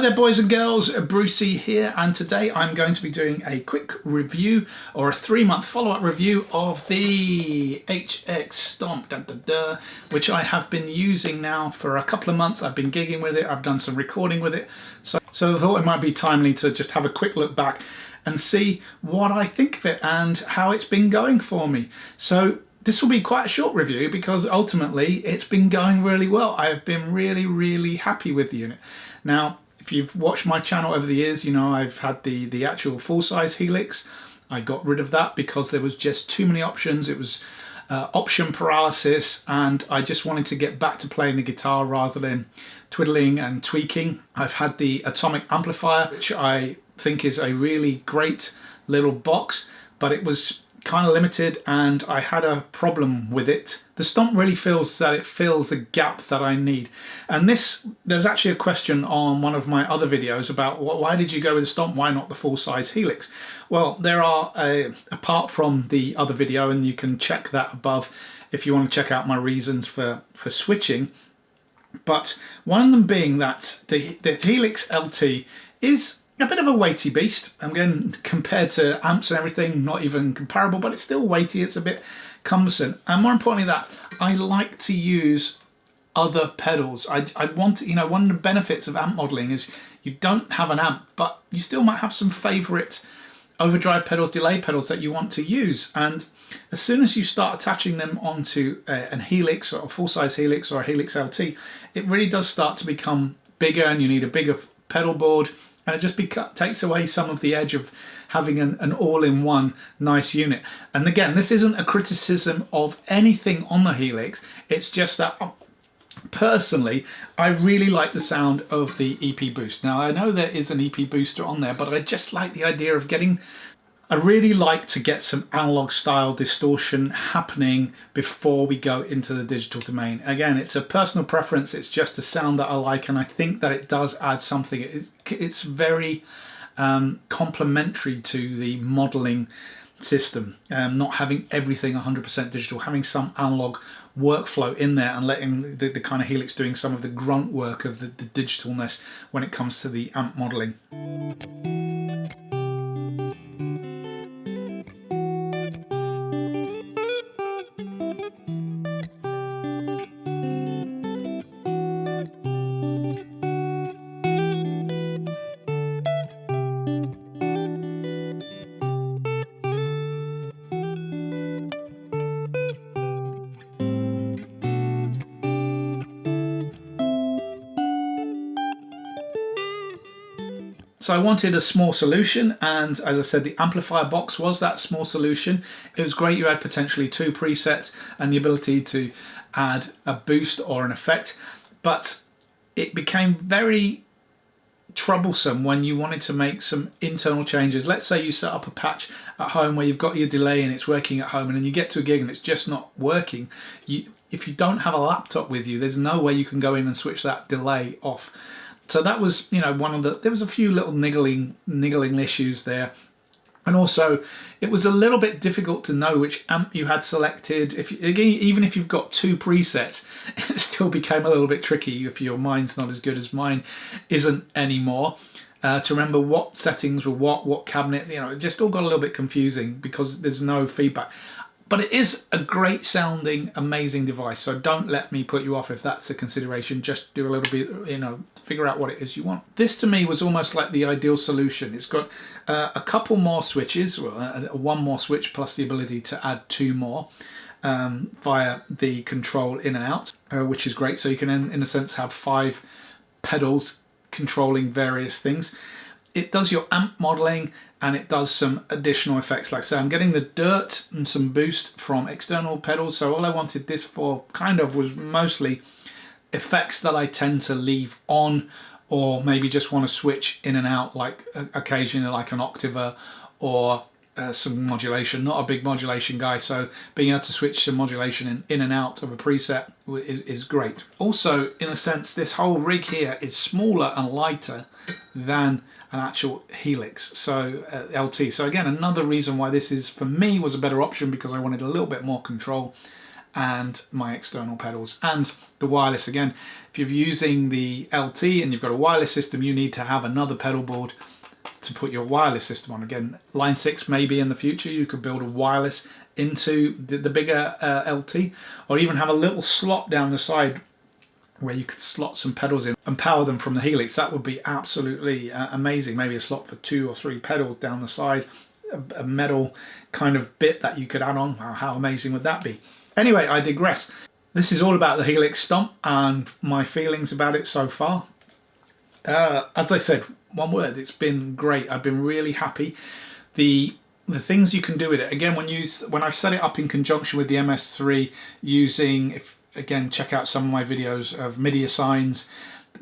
Hi there boys and girls, Brucey here, and today I'm going to be doing a quick review or a 3-month follow-up review of the HX Stomp, which I have been using now for a couple of months. I've been gigging with it, I've done some recording with it, so I thought it might be timely to just have a quick look back and see what I think of it and how it's been going for me. So this will be quite a short review because ultimately it's been going really well. I have been really happy with the unit. Now, if you've watched my channel over the years, you know I've had the actual full-size Helix. I got rid of that because there was just too many options. It was option paralysis, and I just wanted to get back to playing the guitar rather than twiddling and tweaking. I've had the atomic amplifier, which I think is a really great little box, but it was kind of limited and I had a problem with it. The Stomp really feels that it fills the gap that I need. And there's actually a question on one of my other videos about why did you go with the Stomp, why not the full-size Helix? Well, there are, apart from the other video, and you can check that above if you want to check out my reasons for switching, but one of them being that the Helix LT is a bit of a weighty beast. Again, compared to amps and everything, not even comparable, but it's still weighty, it's a bit cumbersome. And more importantly that, I like to use other pedals. I want, you know, one of the benefits of amp modeling is you don't have an amp, but you still might have some favorite overdrive pedals, delay pedals that you want to use. And as soon as you start attaching them onto an Helix or a full-size Helix or a Helix LT, it really does start to become bigger and you need a bigger pedal board. And it just takes away some of the edge of having an all-in-one nice unit. And again, this isn't a criticism of anything on the Helix. It's just that personally, I really like the sound of the EP boost. Now, I know there is an EP booster on there, but I just like the idea of I really like to get some analog style distortion happening before we go into the digital domain. Again, it's a personal preference, it's just a sound that I like, and I think that it does add something. It's very complementary to the modeling system, not having everything 100% digital, having some analog workflow in there and letting the kind of Helix doing some of the grunt work of the digitalness when it comes to the amp modeling. So I wanted a small solution, and as I said, the amplifier box was that small solution. It was great. You had potentially 2 presets and the ability to add a boost or an effect, but it became very troublesome when you wanted to make some internal changes. Let's say you set up a patch at home where you've got your delay and it's working at home, and then you get to a gig and it's just not working. If you don't have a laptop with you, there's no way you can go in and switch that delay off. So that was, you know, there was a few little niggling issues there. And also, it was a little bit difficult to know which amp you had selected. Even if you've got 2 presets, it still became a little bit tricky if your mind's not as good as mine isn't anymore. To remember what settings were what cabinet, you know, it just all got a little bit confusing because there's no feedback. But it is a great sounding, amazing device. So don't let me put you off if that's a consideration. Just do a little bit, you know, figure out what it is you want. This to me was almost like the ideal solution. It's got a couple more switches, well, 1 more switch plus the ability to add 2 more via the control in and out, which is great. So you can, in a sense, have 5 pedals controlling various things. It does your amp modeling and it does some additional effects. Like I say, I'm getting the dirt and some boost from external pedals. So all I wanted this for kind of was mostly effects that I tend to leave on, or maybe just want to switch in and out, like occasionally like an octaver or some modulation. Not a big modulation guy, so being able to switch some modulation in and out of a preset is great. Also, in a sense, this whole rig here is smaller and lighter than an actual Helix, so LT. So again, another reason why this is, for me, was a better option, because I wanted a little bit more control and my external pedals and the wireless. Again, if you're using the LT and you've got a wireless system, you need to have another pedal board to put your wireless system on. Again, Line 6 maybe in the future you could build a wireless into the bigger LT, or even have a little slot down the side where you could slot some pedals in and power them from the Helix. That would be absolutely amazing. Maybe a slot for 2 or 3 pedals down the side, a metal kind of bit that you could add on. Wow, how amazing would that be? Anyway, I digress. This is all about the Helix Stomp and my feelings about it so far. As I said, one word, it's been great. I've been really happy. The things you can do with it, again, when I've set it up in conjunction with the MS3 using, again, check out some of my videos of MIDI assigns,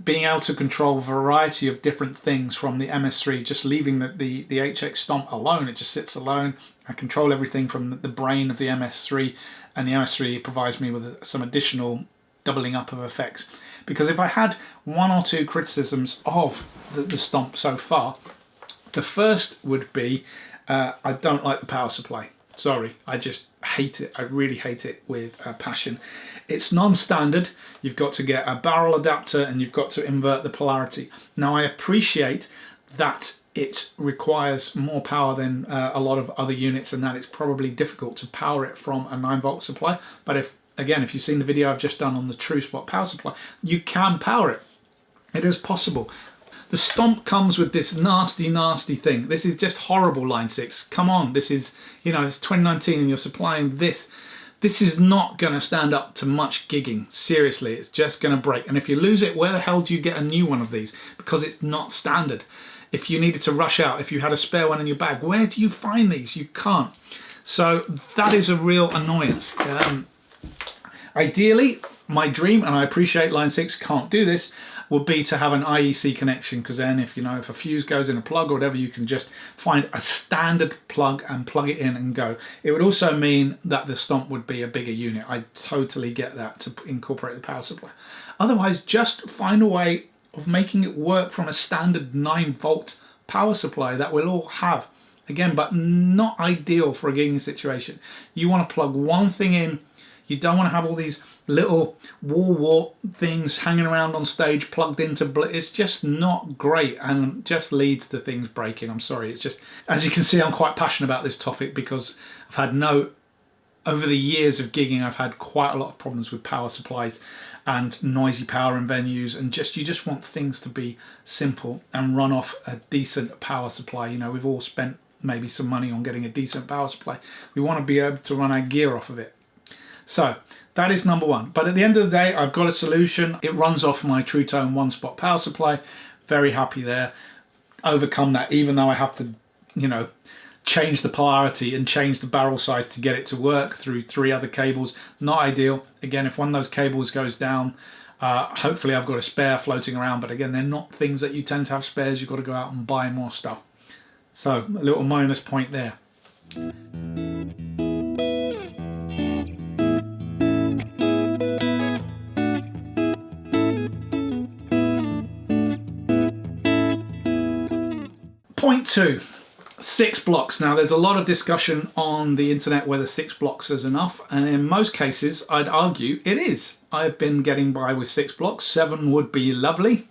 being able to control a variety of different things from the MS3, just leaving the HX Stomp alone. It just sits alone. I control everything from the brain of the MS3, and the MS3 provides me with some additional doubling up of effects. Because if I had 1 or 2 criticisms of the Stomp so far, the first would be I don't like the power supply. Sorry, I just hate it. I really hate it with passion. It's non-standard. You've got to get a barrel adapter and you've got to invert the polarity. Now, I appreciate that it requires more power than a lot of other units, and that it's probably difficult to power it from a 9-volt supply. But if you've seen the video I've just done on the True Spot power supply, you can power it. It is possible. The Stomp comes with this nasty, nasty thing. This is just horrible, Line 6. Come on, this is, it's 2019 and you're supplying this. This is not going to stand up to much gigging. Seriously, it's just going to break. And if you lose it, where the hell do you get a new one of these? Because it's not standard. If you needed to rush out, if you had a spare one in your bag, where do you find these? You can't. So that is a real annoyance. Ideally, my dream, and I appreciate Line 6 can't do this, would be to have an IEC connection, because then if a fuse goes in a plug or whatever, you can just find a standard plug and plug it in and go. It would also mean that the Stomp would be a bigger unit. I totally get that, to incorporate the power supply. Otherwise, just find a way of making it work from a standard 9-volt power supply that we'll all have. Again, but not ideal for a gigging situation. You want to plug one thing in. You don't want to have all these little wall wart things hanging around on stage plugged into. It's just not great and just leads to things breaking. I'm sorry. It's just, as you can see, I'm quite passionate about this topic because I've had over the years of gigging, I've had quite a lot of problems with power supplies and noisy power in venues, and you just want things to be simple and run off a decent power supply. We've all spent maybe some money on getting a decent power supply. We want to be able to run our gear off of it. So that is number one. But at the end of the day, I've got a solution. It runs off my True Tone 1-spot power supply. Very happy there. Overcome that, even though I have to, change the polarity and change the barrel size to get it to work through 3 other cables. Not ideal. Again, if one of those cables goes down, hopefully I've got a spare floating around. But again, they're not things that you tend to have spares. You've got to go out and buy more stuff. So a little minus point there. Point 2, 6 blocks. Now, there's a lot of discussion on the internet whether 6 blocks is enough, and in most cases, I'd argue it is. I've been getting by with 6 blocks. 7 would be lovely.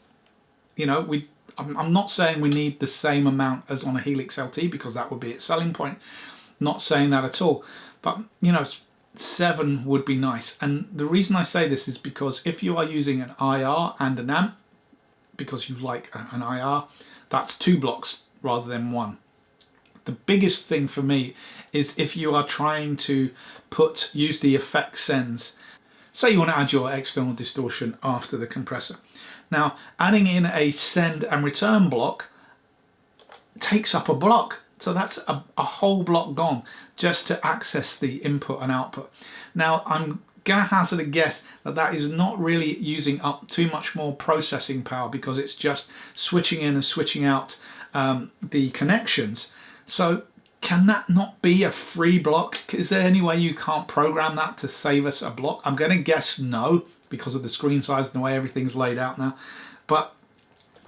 I'm not saying we need the same amount as on a Helix LT because that would be its selling point. Not saying that at all. But, 7 would be nice. And the reason I say this is because if you are using an IR and an amp, because you like an IR, that's 2 blocks rather than 1. The biggest thing for me is if you are trying to use the effect sends. Say you want to add your external distortion after the compressor. Now, adding in a send and return block takes up a block. So that's a whole block gone just to access the input and output. Now, I'm going to hazard a guess that is not really using up too much more processing power because it's just switching in and switching out the connections. So can that not be a free block? Is there any way you can't program that to save us a block? I'm going to guess no, because of the screen size and the way everything's laid out now. But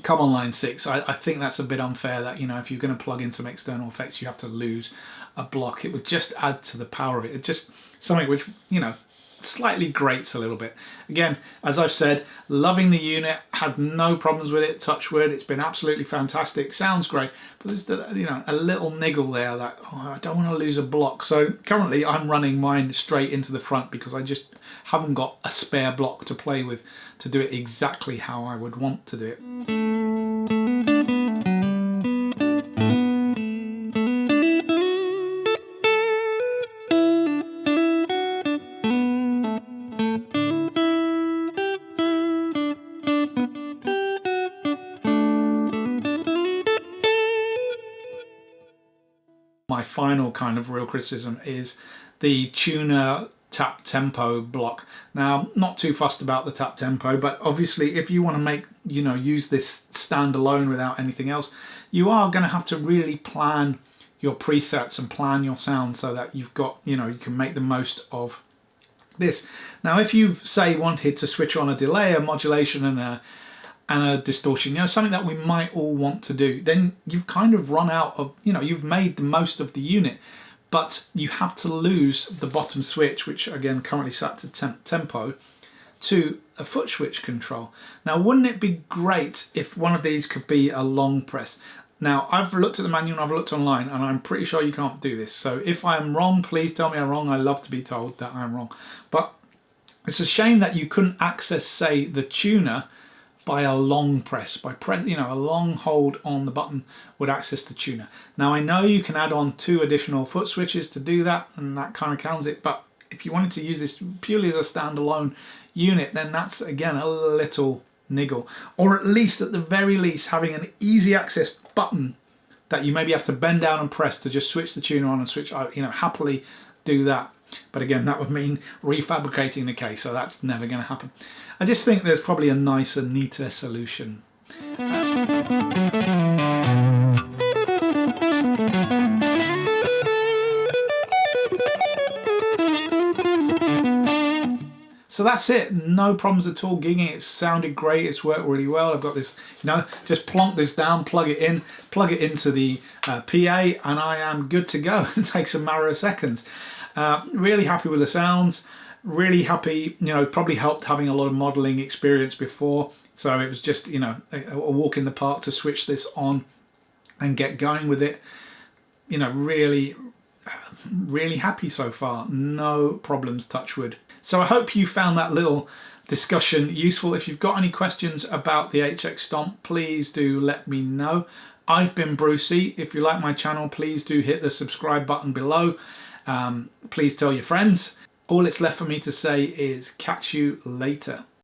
come on, Line 6, I think that's a bit unfair that, if you're going to plug in some external effects, you have to lose a block. It would just add to the power of it. It's just something which, slightly grates a little bit. Again, as I've said, loving the unit, had no problems with it, touch wood, it's been absolutely fantastic, sounds great, but there's a little niggle there that I don't want to lose a block. So currently I'm running mine straight into the front because I just haven't got a spare block to play with to do it exactly how I would want to do it. My final kind of real criticism is the tuner tap tempo block. Now, not too fussed about the tap tempo, but obviously if you want to make, use this standalone without anything else, you are going to have to really plan your presets and plan your sound so that you've got, you can make the most of this. Now, if you say wanted to switch on a delay, a modulation and a distortion, something that we might all want to do, then you've kind of run out of, you've made the most of the unit, but you have to lose the bottom switch, which again currently set to tempo, to a foot switch control. Now, wouldn't it be great if one of these could be a long press? Now, I've looked at the manual and I've looked online, and I'm pretty sure you can't do this. So if I'm wrong, please tell me I'm wrong. I love to be told that I'm wrong. But it's a shame that you couldn't access, say, the tuner by a long press, a long hold on the button would access the tuner. Now, I know you can add on 2 additional foot switches to do that, and that kind of counts it, but if you wanted to use this purely as a standalone unit, then that's again a little niggle. Or at least, at the very least, having an easy access button that you maybe have to bend down and press to just switch the tuner on and switch out, happily do that. But again, that would mean refabricating the case, so that's never going to happen. I just think there's probably a nicer, neater solution. So that's it, no problems at all gigging. It sounded great, it's worked really well. I've got this, just plonk this down, plug it into the PA, and I am good to go. It takes a matter of seconds. Really happy with the sounds, really happy, probably helped having a lot of modeling experience before. So it was just, a walk in the park to switch this on and get going with it. Really happy so far, no problems, touch wood. So I hope you found that little discussion useful. If you've got any questions about the HX Stomp, please do let me know. I've been Brucey. If you like my channel, please do hit the subscribe button below. Please tell your friends. All it's left for me to say is catch you later.